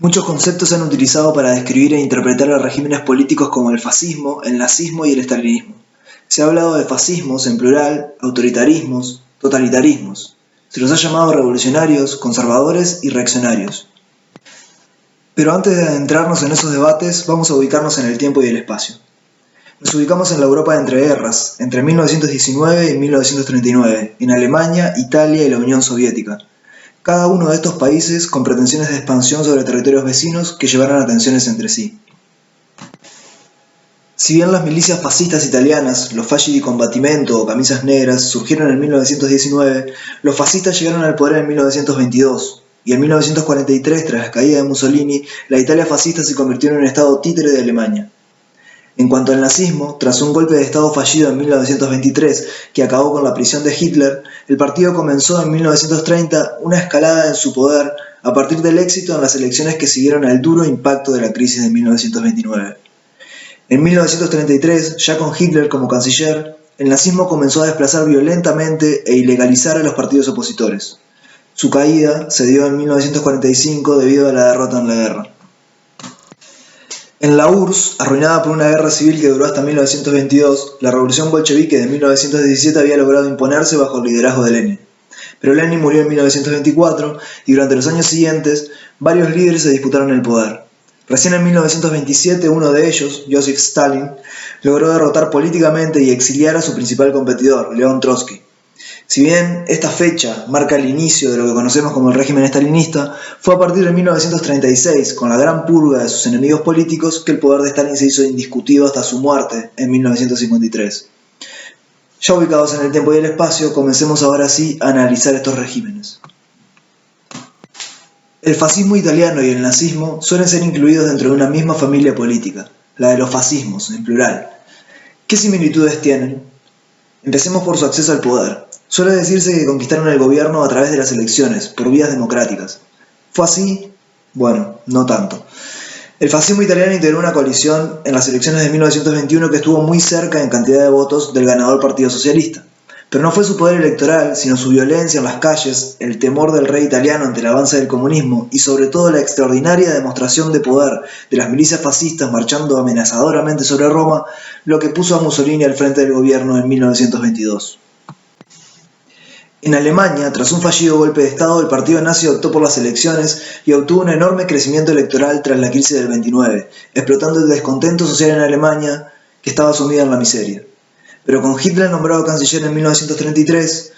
Muchos conceptos se han utilizado para describir e interpretar a regímenes políticos como el fascismo, el nazismo y el estalinismo. Se ha hablado de fascismos en plural, autoritarismos, totalitarismos. Se los ha llamado revolucionarios, conservadores y reaccionarios. Pero antes de adentrarnos en esos debates, vamos a ubicarnos en el tiempo y el espacio. Nos ubicamos en la Europa de entreguerras, entre 1919 y 1939, en Alemania, Italia y la Unión Soviética. Cada uno de estos países con pretensiones de expansión sobre territorios vecinos que llevaron a tensiones entre sí. Si bien las milicias fascistas italianas, los Fasci di Combattimento o Camisas Negras, surgieron en 1919, los fascistas llegaron al poder en 1922, y en 1943, tras la caída de Mussolini, la Italia fascista se convirtió en un estado títere de Alemania. En cuanto al nazismo, tras un golpe de estado fallido en 1923 que acabó con la prisión de Hitler, el partido comenzó en 1930 una escalada en su poder a partir del éxito en las elecciones que siguieron al duro impacto de la crisis de 1929. En 1933, ya con Hitler como canciller, el nazismo comenzó a desplazar violentamente e ilegalizar a los partidos opositores. Su caída se dio en 1945 debido a la derrota en la guerra. En la URSS, arruinada por una guerra civil que duró hasta 1922, la revolución bolchevique de 1917 había logrado imponerse bajo el liderazgo de Lenin. Pero Lenin murió en 1924 y durante los años siguientes, varios líderes se disputaron el poder. Recién en 1927 uno de ellos, Joseph Stalin, logró derrotar políticamente y exiliar a su principal competidor, León Trotsky. Si bien esta fecha marca el inicio de lo que conocemos como el régimen estalinista, fue a partir de 1936, con la gran purga de sus enemigos políticos, que el poder de Stalin se hizo indiscutido hasta su muerte en 1953. Ya ubicados en el tiempo y el espacio, comencemos ahora sí a analizar estos regímenes. El fascismo italiano y el nazismo suelen ser incluidos dentro de una misma familia política, la de los fascismos, en plural. ¿Qué similitudes tienen? Empecemos por su acceso al poder. Suele decirse que conquistaron el gobierno a través de las elecciones, por vías democráticas. ¿Fue así? Bueno, no tanto. El fascismo italiano integró una coalición en las elecciones de 1921 que estuvo muy cerca en cantidad de votos del ganador Partido Socialista. Pero no fue su poder electoral, sino su violencia en las calles, el temor del rey italiano ante el avance del comunismo y sobre todo la extraordinaria demostración de poder de las milicias fascistas marchando amenazadoramente sobre Roma, lo que puso a Mussolini al frente del gobierno en 1922. En Alemania, tras un fallido golpe de Estado, el partido nazi optó por las elecciones y obtuvo un enorme crecimiento electoral tras la crisis del 29, explotando el descontento social en Alemania, que estaba sumida en la miseria. Pero con Hitler nombrado canciller en 1933,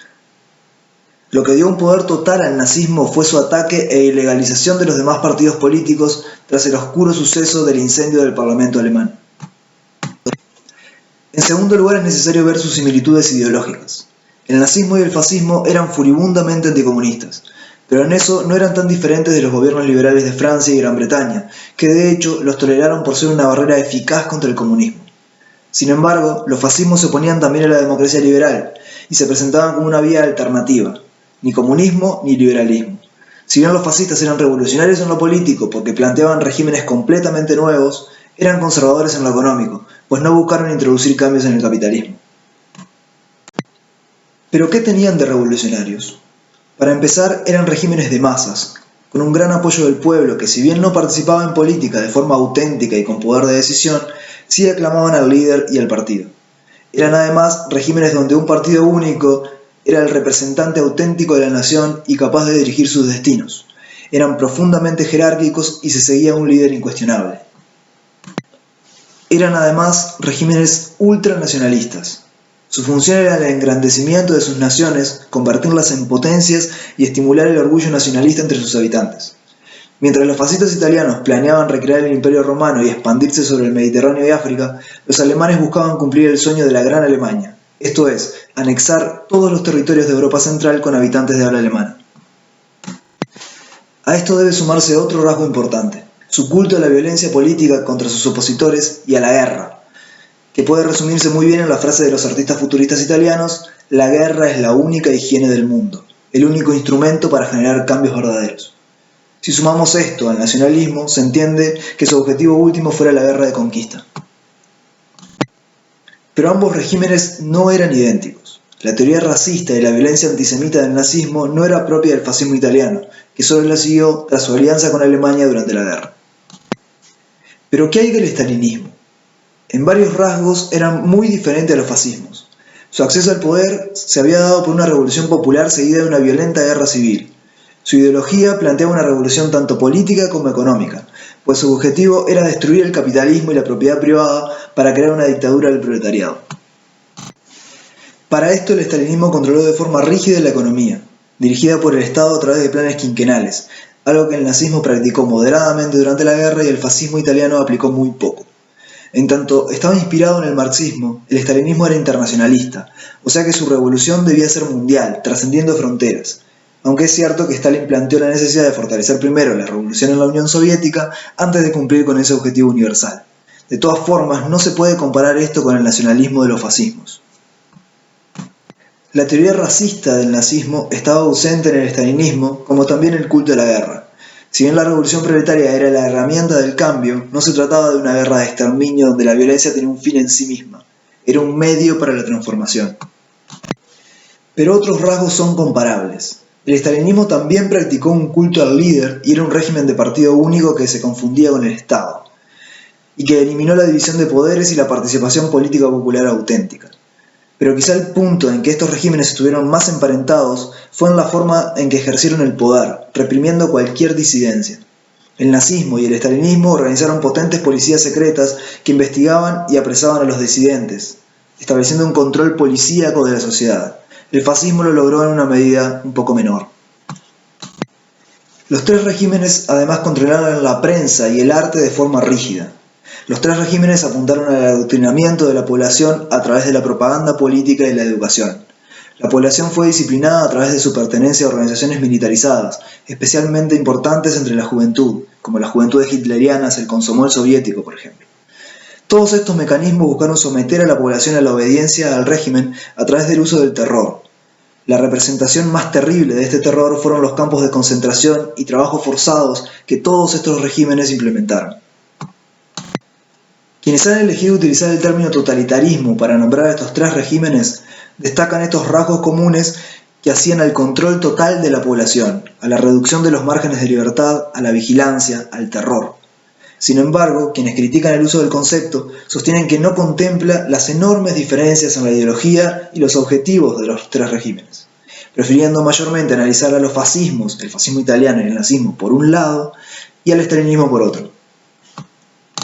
lo que dio un poder total al nazismo fue su ataque e ilegalización de los demás partidos políticos tras el oscuro suceso del incendio del Parlamento alemán. En segundo lugar, es necesario ver sus similitudes ideológicas. El nazismo y el fascismo eran furibundamente anticomunistas, pero en eso no eran tan diferentes de los gobiernos liberales de Francia y Gran Bretaña, que de hecho los toleraron por ser una barrera eficaz contra el comunismo. Sin embargo, los fascismos se oponían también a la democracia liberal y se presentaban como una vía alternativa, ni comunismo ni liberalismo. Si bien los fascistas eran revolucionarios en lo político porque planteaban regímenes completamente nuevos, eran conservadores en lo económico, pues no buscaron introducir cambios en el capitalismo. ¿Pero qué tenían de revolucionarios? Para empezar, eran regímenes de masas, con un gran apoyo del pueblo que, si bien no participaba en política de forma auténtica y con poder de decisión, sí aclamaban al líder y al partido. Eran además regímenes donde un partido único era el representante auténtico de la nación y capaz de dirigir sus destinos. Eran profundamente jerárquicos y se seguía un líder incuestionable. Eran además regímenes ultranacionalistas. Su función era el engrandecimiento de sus naciones, convertirlas en potencias y estimular el orgullo nacionalista entre sus habitantes. Mientras los fascistas italianos planeaban recrear el Imperio Romano y expandirse sobre el Mediterráneo y África, los alemanes buscaban cumplir el sueño de la Gran Alemania, esto es, anexar todos los territorios de Europa Central con habitantes de habla alemana. A esto debe sumarse otro rasgo importante, su culto a la violencia política contra sus opositores y a la guerra, que puede resumirse muy bien en la frase de los artistas futuristas italianos: la guerra es la única higiene del mundo, el único instrumento para generar cambios verdaderos. Si sumamos esto al nacionalismo, se entiende que su objetivo último fuera la guerra de conquista. Pero ambos regímenes no eran idénticos. La teoría racista y la violencia antisemita del nazismo no era propia del fascismo italiano, que solo la siguió tras su alianza con Alemania durante la guerra. Pero ¿qué hay del estalinismo? En varios rasgos eran muy diferentes a los fascismos. Su acceso al poder se había dado por una revolución popular seguida de una violenta guerra civil. Su ideología planteaba una revolución tanto política como económica, pues su objetivo era destruir el capitalismo y la propiedad privada para crear una dictadura del proletariado. Para esto el estalinismo controló de forma rígida la economía, dirigida por el Estado a través de planes quinquenales, algo que el nazismo practicó moderadamente durante la guerra y el fascismo italiano aplicó muy poco. En tanto estaba inspirado en el marxismo, el estalinismo era internacionalista, o sea que su revolución debía ser mundial, trascendiendo fronteras. Aunque es cierto que Stalin planteó la necesidad de fortalecer primero la revolución en la Unión Soviética antes de cumplir con ese objetivo universal. De todas formas, no se puede comparar esto con el nacionalismo de los fascismos. La teoría racista del nazismo estaba ausente en el estalinismo, como también el culto a la guerra. Si bien la revolución proletaria era la herramienta del cambio, no se trataba de una guerra de exterminio donde la violencia tenía un fin en sí misma, era un medio para la transformación. Pero otros rasgos son comparables. El estalinismo también practicó un culto al líder y era un régimen de partido único que se confundía con el Estado, y que eliminó la división de poderes y la participación política popular auténtica. Pero quizá el punto en que estos regímenes estuvieron más emparentados fue en la forma en que ejercieron el poder, reprimiendo cualquier disidencia. El nazismo y el estalinismo organizaron potentes policías secretas que investigaban y apresaban a los disidentes, estableciendo un control policíaco de la sociedad. El fascismo lo logró en una medida un poco menor. Los tres regímenes además controlaron la prensa y el arte de forma rígida. Los tres regímenes apuntaron al adoctrinamiento de la población a través de la propaganda política y la educación. La población fue disciplinada a través de su pertenencia a organizaciones militarizadas, especialmente importantes entre la juventud, como las juventudes hitlerianas, el Komsomol soviético, por ejemplo. Todos estos mecanismos buscaron someter a la población a la obediencia al régimen a través del uso del terror. La representación más terrible de este terror fueron los campos de concentración y trabajos forzados que todos estos regímenes implementaron. Quienes han elegido utilizar el término totalitarismo para nombrar a estos tres regímenes destacan estos rasgos comunes que hacían al control total de la población, a la reducción de los márgenes de libertad, a la vigilancia, al terror. Sin embargo, quienes critican el uso del concepto sostienen que no contempla las enormes diferencias en la ideología y los objetivos de los tres regímenes, prefiriendo mayormente analizar a los fascismos, el fascismo italiano y el nazismo por un lado, y al estalinismo por otro.